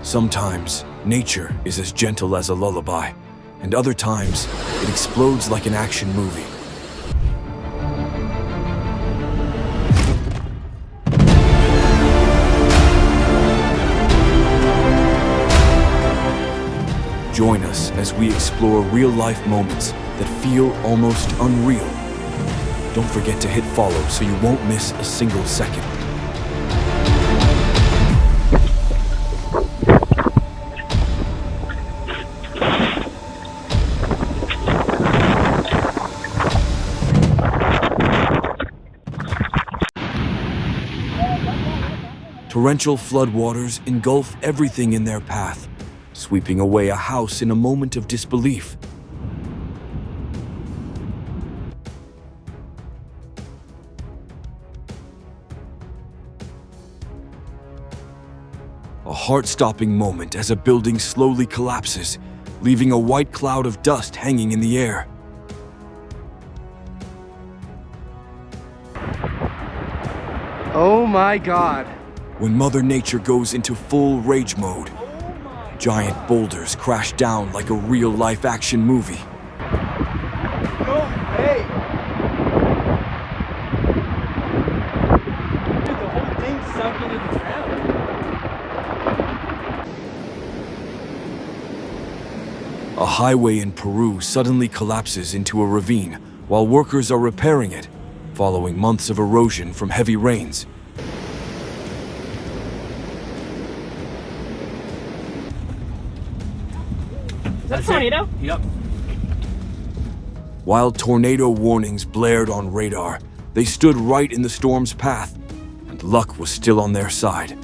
Sometimes, nature is as gentle as a lullaby, and other times, it explodes like an action movie. Join us as we explore real-life moments that feel almost unreal. Don't forget to hit follow so you won't miss a single second. Torrential floodwaters engulf everything in their path, sweeping away a house in a moment of disbelief. A heart-stopping moment as a building slowly collapses, leaving a white cloud of dust hanging in the air. Oh my God. When Mother Nature goes into full rage mode, giant boulders crash down like a real-life action movie. No, hey! Dude, the whole thing sunk into the ground. A highway in Peru suddenly collapses into a ravine while workers are repairing it, following months of erosion from heavy rains. Is that a tornado? Yep. While tornado warnings blared on radar, they stood right in the storm's path, and luck was still on their side.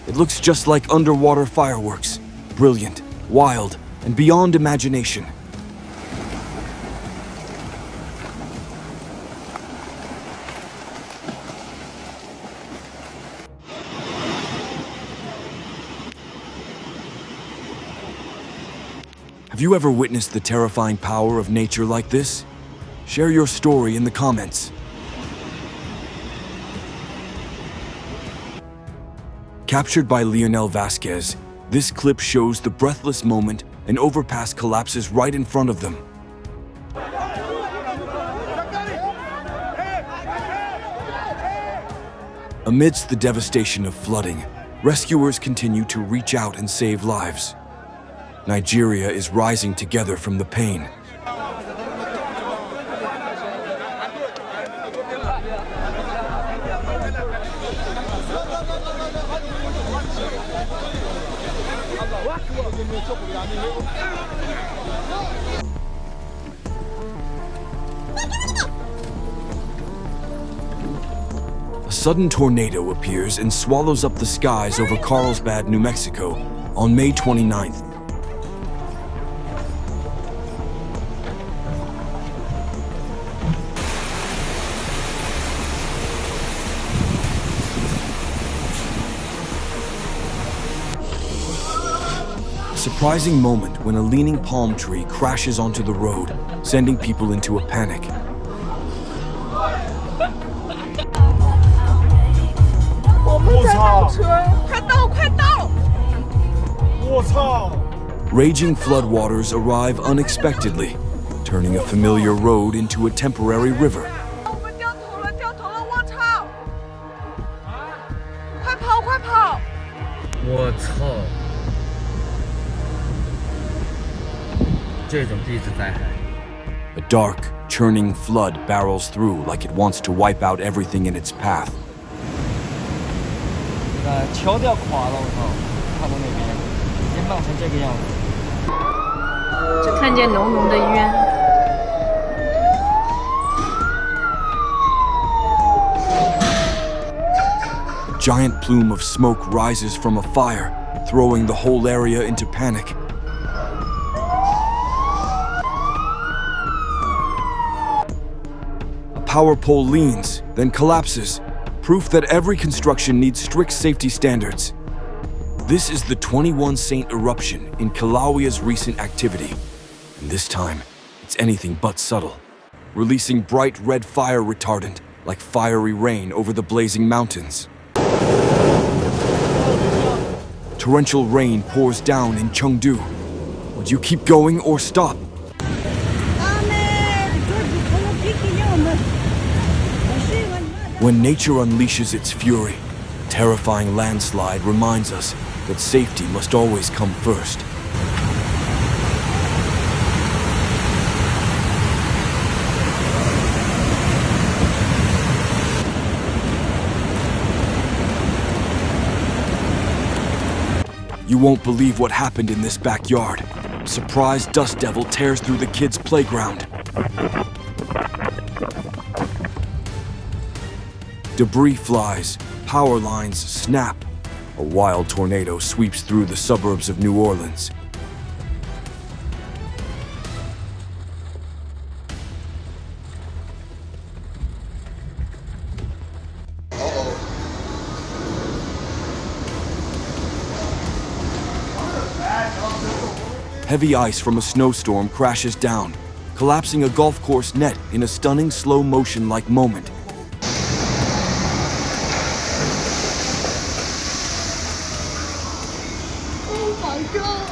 It looks just like underwater fireworks, brilliant, wild, and beyond imagination. Have you ever witnessed the terrifying power of nature like this? Share your story in the comments. Captured by Leonel Vasquez, this clip shows the breathless moment an overpass collapses right in front of them. Amidst the devastation of flooding, rescuers continue to reach out and save lives. Nigeria is rising together from the pain. A sudden tornado appears and swallows up the skies over Carlsbad, New Mexico, on May 29th. A surprising moment when a leaning palm tree crashes onto the road, sending people into a panic. Raging floodwaters arrive unexpectedly, turning a familiar road into a temporary river. A dark, churning flood barrels through like it wants to wipe out everything in its path. 桥都要垮了，我操！看到那边，已经浪成这个样子。只看见浓浓的烟。A giant plume of smoke rises from a fire, throwing the whole area into panic. A power pole leans, then collapses, proof that every construction needs strict safety standards. This is the 21 Saint eruption in Kilauea's recent activity, and this time, it's anything but subtle. releasing bright red fire retardant like fiery rain over the blazing mountains. Torrential rain pours down in Chengdu. Would you keep going or stop? When nature unleashes its fury, a terrifying landslide reminds us that safety must always come first. You won't believe what happened in this backyard. A surprise dust devil tears through the kids' playground. Debris flies, power lines snap. A wild tornado sweeps through the suburbs of New Orleans. Heavy ice from a snowstorm crashes down, collapsing a golf course net in a stunning slow motion-like moment. Oh my god!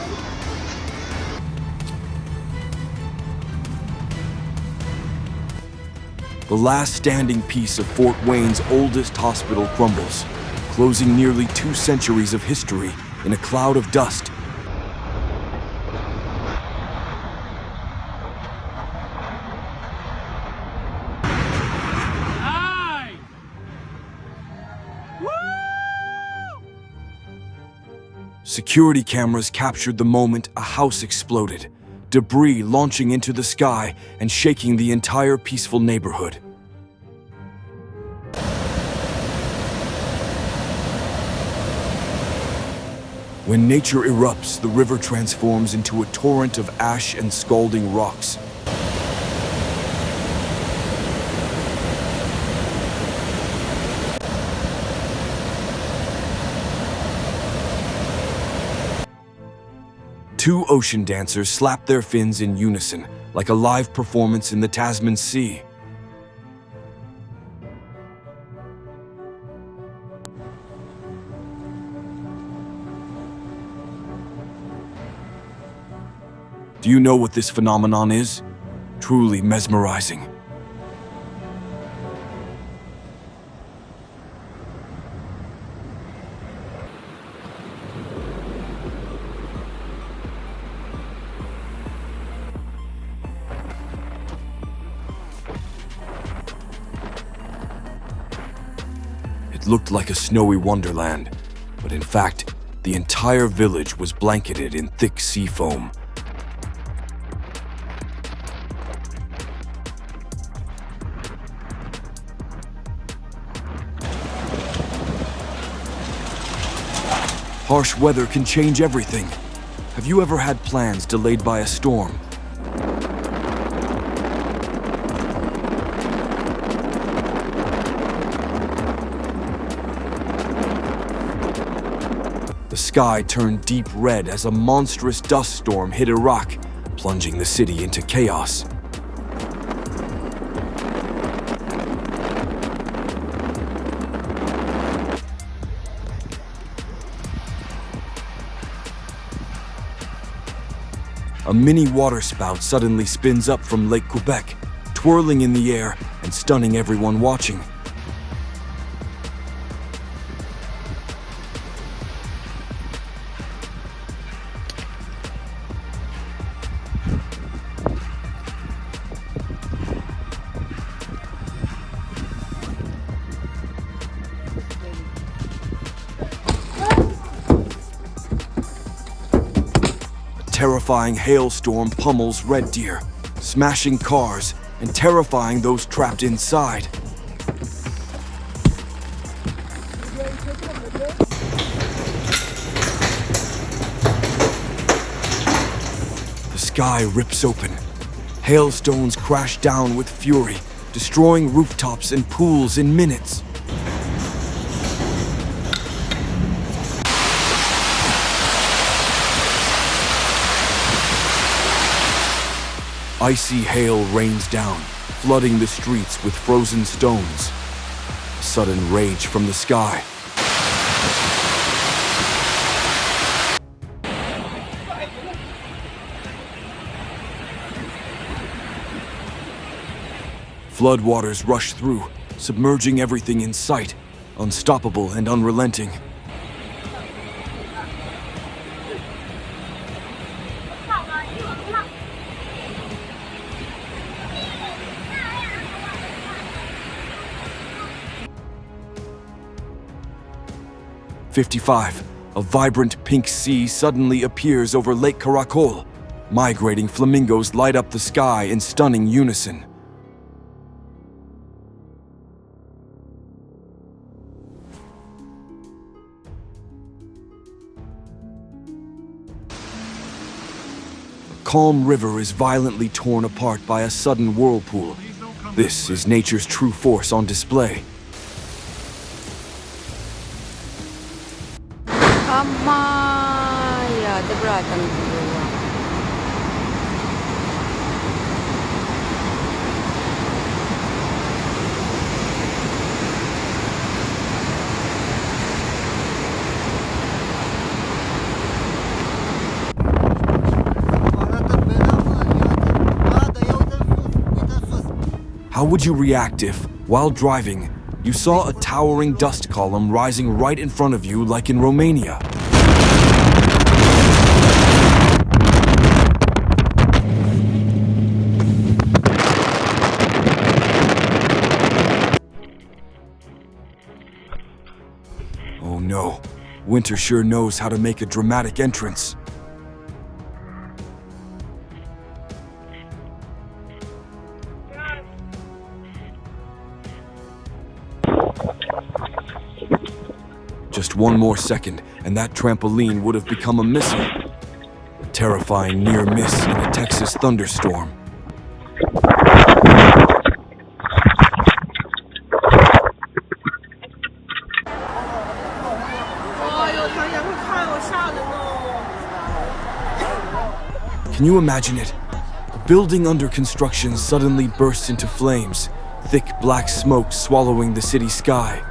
The last standing piece of Fort Wayne's oldest hospital crumbles, closing nearly 2 centuries of history in a cloud of dust. Security cameras captured the moment a house exploded, debris launching into the sky and shaking the entire peaceful neighborhood. When nature erupts, the river transforms into a torrent of ash and scalding rocks. Two ocean dancers slap their fins in unison, like a live performance in the Tasman Sea. Do you know what this phenomenon is? Truly mesmerizing. It looked like a snowy wonderland, but in fact, the entire village was blanketed in thick sea foam. Harsh weather can change everything. Have you ever had plans delayed by a storm? The sky turned deep red as a monstrous dust storm hit Iraq, plunging the city into chaos. A mini waterspout suddenly spins up from Lake Quebec, twirling in the air and stunning everyone watching. Terrifying hailstorm pummels Red Deer, smashing cars and terrifying those trapped inside. The sky rips open. Hailstones crash down with fury, destroying rooftops and pools in minutes. Icy hail rains down, flooding the streets with frozen stones. A sudden rage from the sky. Floodwaters rush through, submerging everything in sight, unstoppable and unrelenting. "55. A vibrant pink sea suddenly appears over Lake Caracol. Migrating flamingos light up the sky in stunning unison. A calm river is violently torn apart by a sudden whirlpool. This is nature's true force on display. Kamaya, the bratang dalawa. How would you react if, while driving, you saw a towering dust column rising right in front of you like in Romania? Oh no, winter sure knows how to make a dramatic entrance. Just one more second, and that trampoline would have become a missile. A terrifying near miss in a Texas thunderstorm. Can you imagine it? A building under construction suddenly bursts into flames, thick black smoke swallowing the city sky.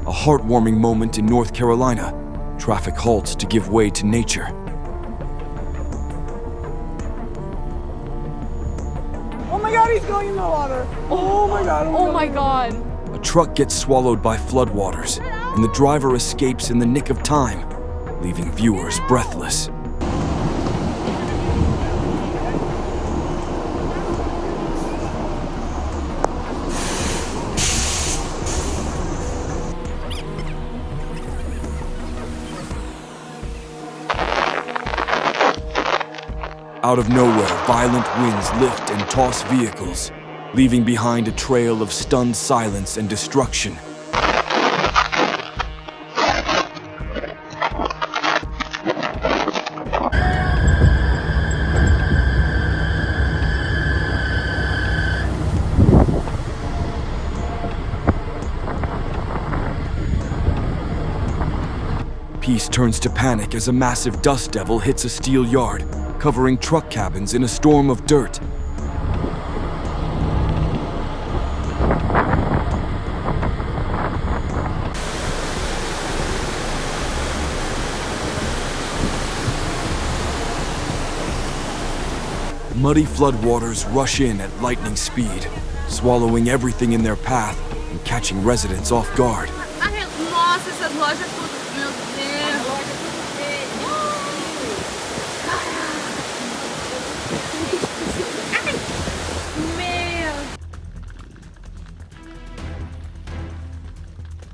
A heartwarming moment in North Carolina. Traffic halts to give way to nature. Oh my god, he's going in the water! Oh my god! Oh my god. A truck gets swallowed by floodwaters, and the driver escapes in the nick of time, leaving viewers breathless. Out of nowhere, violent winds lift and toss vehicles, leaving behind a trail of stunned silence and destruction. Peace turns to panic as a massive dust devil hits a steel yard, covering truck cabins in a storm of dirt. Muddy floodwaters rush in at lightning speed, swallowing everything in their path and catching residents off guard. Nossa, essas lojas tudo, meu Deus.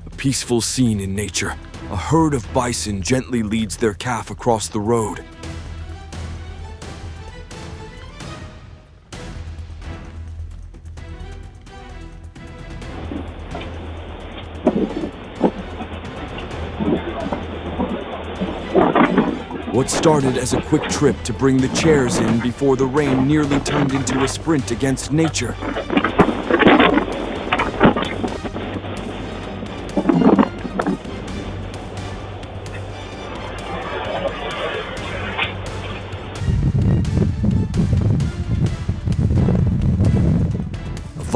A peaceful scene in nature. A herd of bison gently leads their calf across the road. What started as a quick trip to bring the chairs in before the rain nearly turned into a sprint against nature.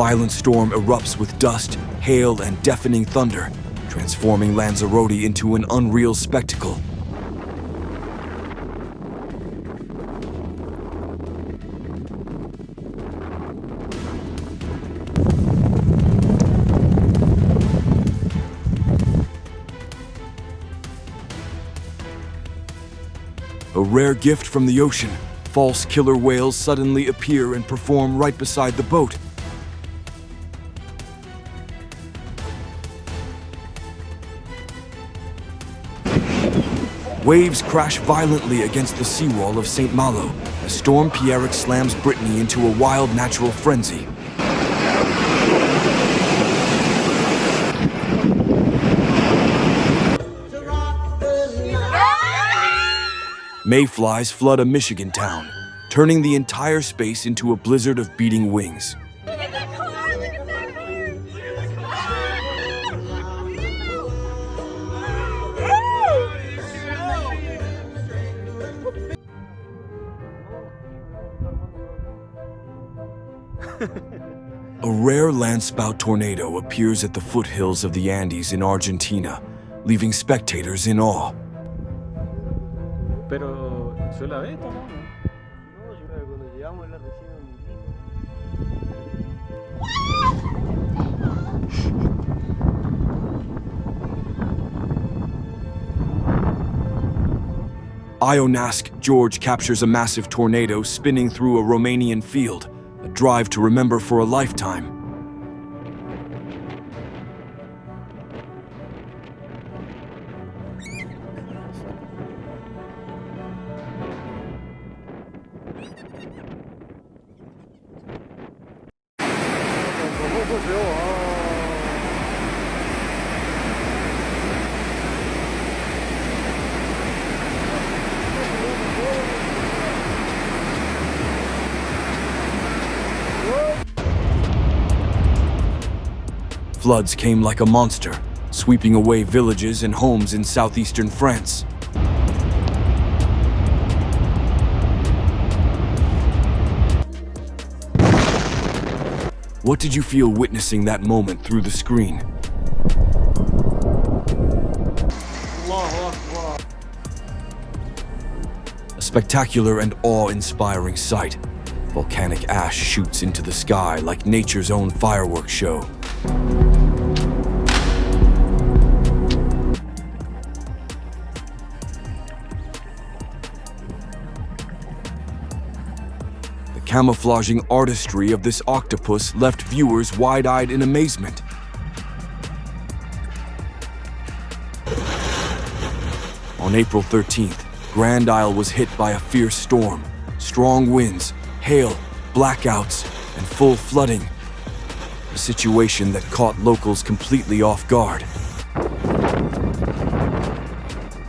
violent storm erupts with dust, hail, and deafening thunder, transforming Lanzarote into an unreal spectacle. A rare gift from the ocean, false killer whales suddenly appear and perform right beside the boat. Waves crash violently against the seawall of St. Malo as Storm Pierrick slams Brittany into a wild natural frenzy. Mayflies flood a Michigan town, turning the entire space into a blizzard of beating wings. A rare landspout tornado appears at the foothills of the Andes in Argentina, leaving spectators in awe. Pero suele haber esto, ¿no? Ionask George captures a massive tornado spinning through a Romanian field, a drive to remember for a lifetime. Floods came like a monster, sweeping away villages and homes in southeastern France. What did you feel witnessing that moment through the screen? A spectacular and awe-inspiring sight. Volcanic ash shoots into the sky like nature's own fireworks show. The camouflaging artistry of this octopus left viewers wide-eyed in amazement. On April 13th, Grand Isle was hit by a fierce storm, strong winds, hail, blackouts, and full flooding. A situation that caught locals completely off guard.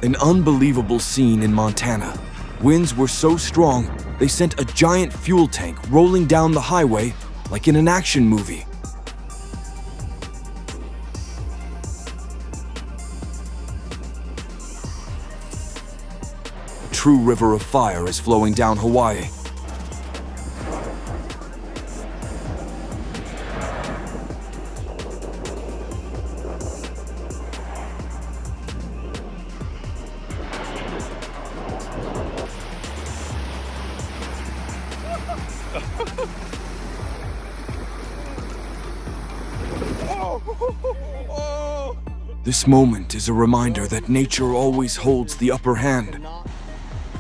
An unbelievable scene in Montana. Winds were so strong, they sent a giant fuel tank rolling down the highway like in an action movie. A true river of fire is flowing down Hawaii. This moment is a reminder that nature always holds the upper hand. Not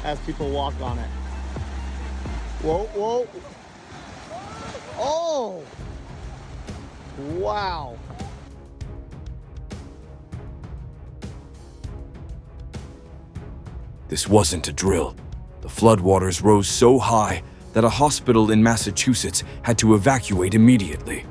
as people walk on it. Whoa, whoa. Oh! Wow. This wasn't a drill. The floodwaters rose so high that a hospital in Massachusetts had to evacuate immediately.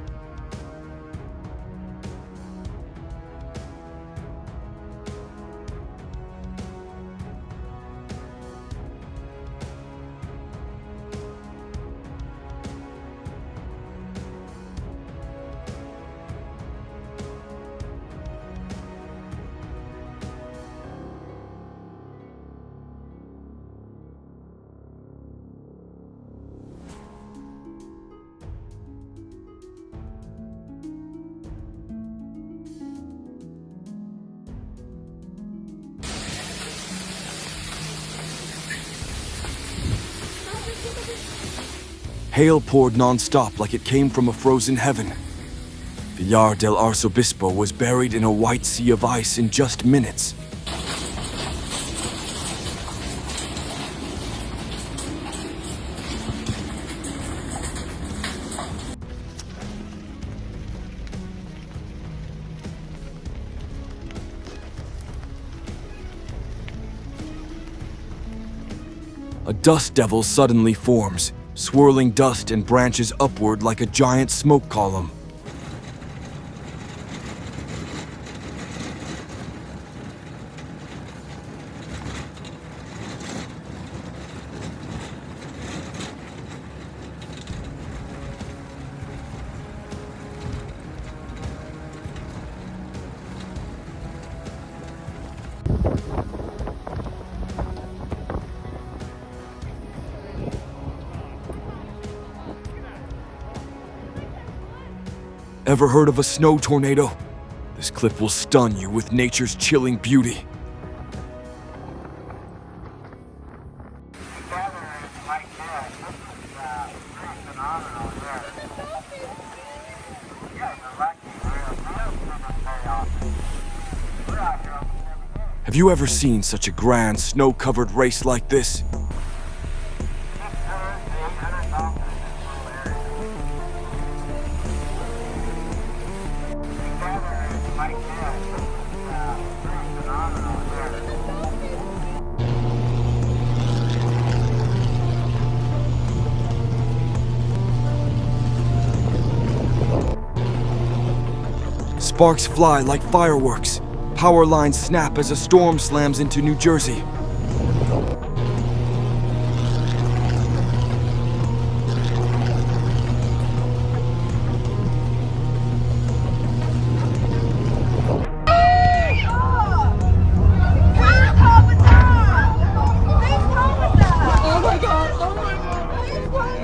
Hail poured non-stop like it came from a frozen heaven. Villar del Arzobispo was buried in a white sea of ice in just minutes. A dust devil suddenly forms, swirling dust and branches upward like a giant smoke column. Ever heard of a snow tornado? This clip will stun you with nature's chilling beauty. Have you ever seen such a grand snow-covered race like this? Sparks fly like fireworks. Power lines snap as a storm slams into New Jersey.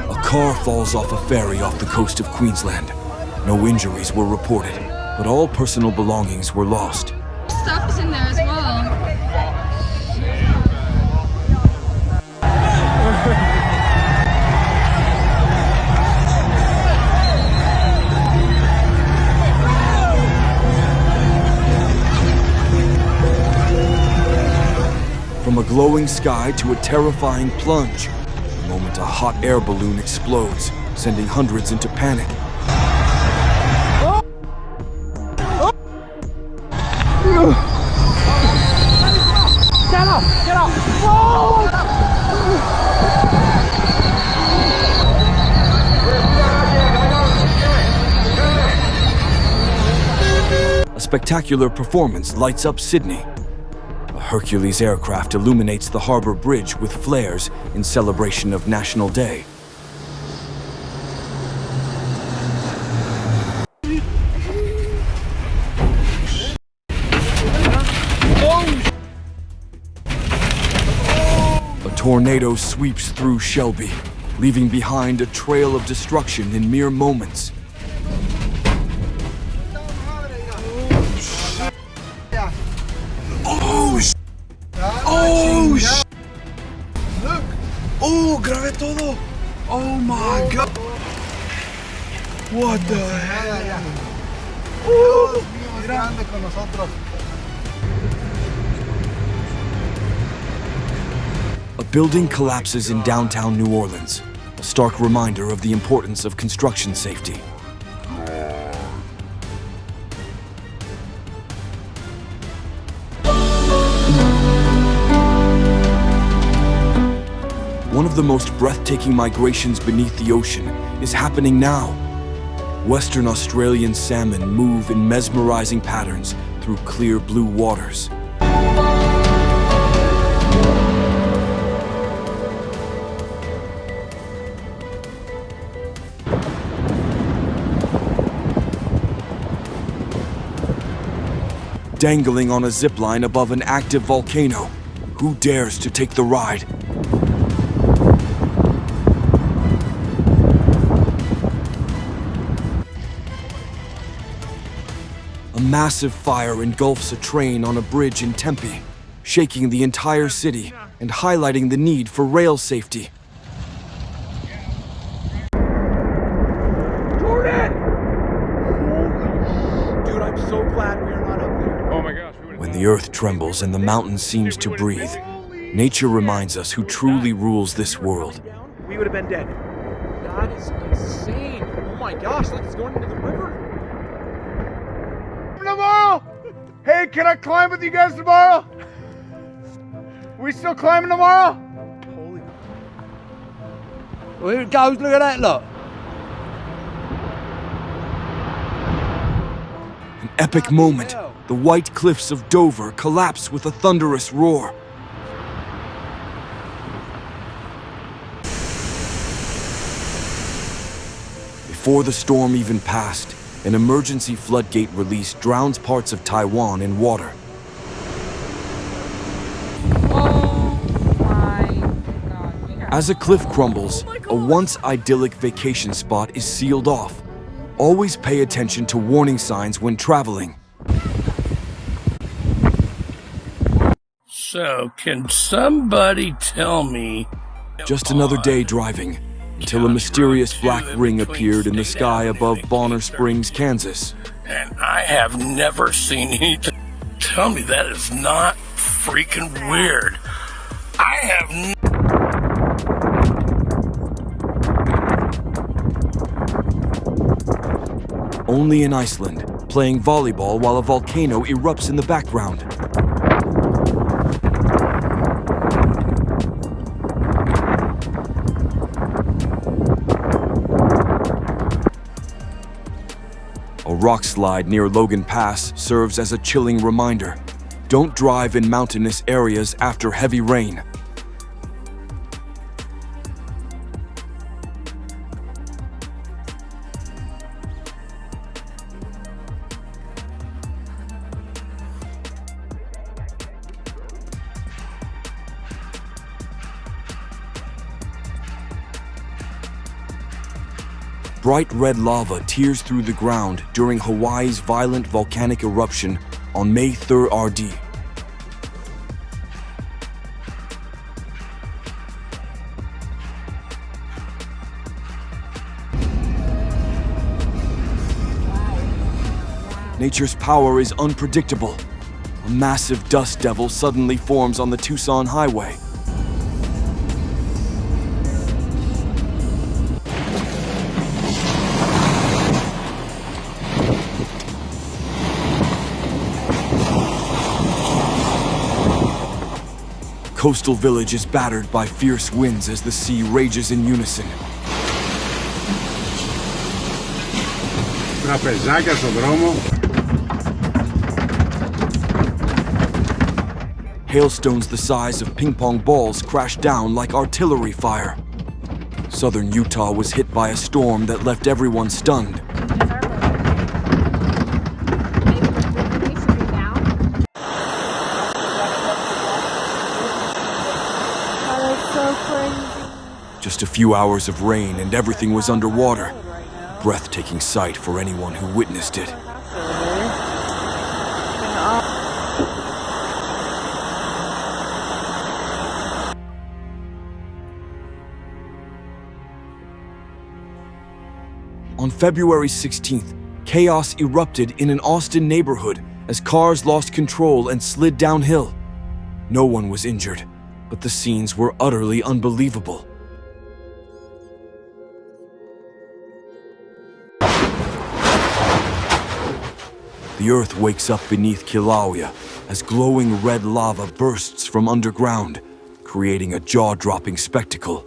A car falls off a ferry off the coast of Queensland. No injuries were reported, but all personal belongings were lost. Stuff is in there as well. From a glowing sky to a terrifying plunge, the moment a hot air balloon explodes, sending hundreds into panic. Get up! Whoa! A spectacular performance lights up Sydney. A Hercules aircraft illuminates the harbor bridge with flares in celebration of National Day. A tornado sweeps through Shelby, leaving behind a trail of destruction in mere moments. Look! Oh, grabé todo! Oh my god! What the hell? Grande con nosotros. A building collapses in downtown New Orleans, a stark reminder of the importance of construction safety. One of the most breathtaking migrations beneath the ocean is happening now. Western Australian salmon move in mesmerizing patterns through clear blue waters. Dangling on a zipline above an active volcano, who dares to take the ride? A massive fire engulfs a train on a bridge in Tempe, shaking the entire city and highlighting the need for rail safety. The earth trembles and the mountain seems to breathe. Nature reminds us who truly rules this world. We would have been dead. That is insane. Oh my gosh, like it's going into the river. Tomorrow? Hey, can I climb with you guys tomorrow? We still climbing tomorrow? Holy. Well, here it goes. Look at that, look. An epic moment. The white cliffs of Dover collapse with a thunderous roar. Before the storm even passed, an emergency floodgate release drowns parts of Taiwan in water. Oh my god. As a cliff crumbles, a once idyllic vacation spot is sealed off. Always pay attention to warning signs when traveling. So, can somebody tell me? Just another day driving, until a mysterious black ring appeared in the sky above Bonner Springs, Kansas. And I have never seen anything. Tell me that is not freaking weird. I have Only in Iceland, playing volleyball while a volcano erupts in the background. A rock slide near Logan Pass serves as a chilling reminder. Don't drive in mountainous areas after heavy rain. Bright red lava tears through the ground during Hawaii's violent volcanic eruption on May 3rd RD. Nature's power is unpredictable. A massive dust devil suddenly forms on the Tucson highway. Coastal village is battered by fierce winds as the sea rages in unison. Τραπεζάκια στον δρόμο. Hailstones the size of ping-pong balls crash down like artillery fire. Southern Utah was hit by a storm that left everyone stunned. Just a few hours of rain and everything was underwater. Breathtaking sight for anyone who witnessed it. On February 16th, chaos erupted in an Austin neighborhood as cars lost control and slid downhill. No one was injured, but the scenes were utterly unbelievable. The earth wakes up beneath Kilauea as glowing red lava bursts from underground, creating a jaw-dropping spectacle.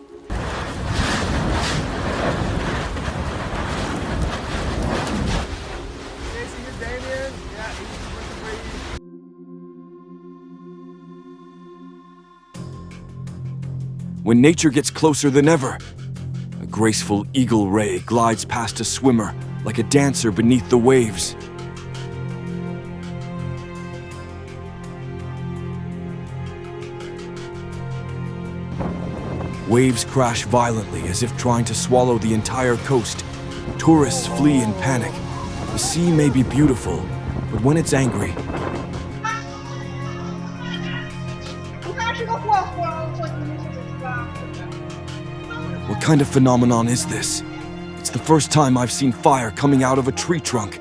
When nature gets closer than ever, a graceful eagle ray glides past a swimmer like a dancer beneath the waves. Waves crash violently as if trying to swallow the entire coast. Tourists flee in panic. The sea may be beautiful, but when it's angry, what kind of phenomenon is this? It's the first time I've seen fire coming out of a tree trunk.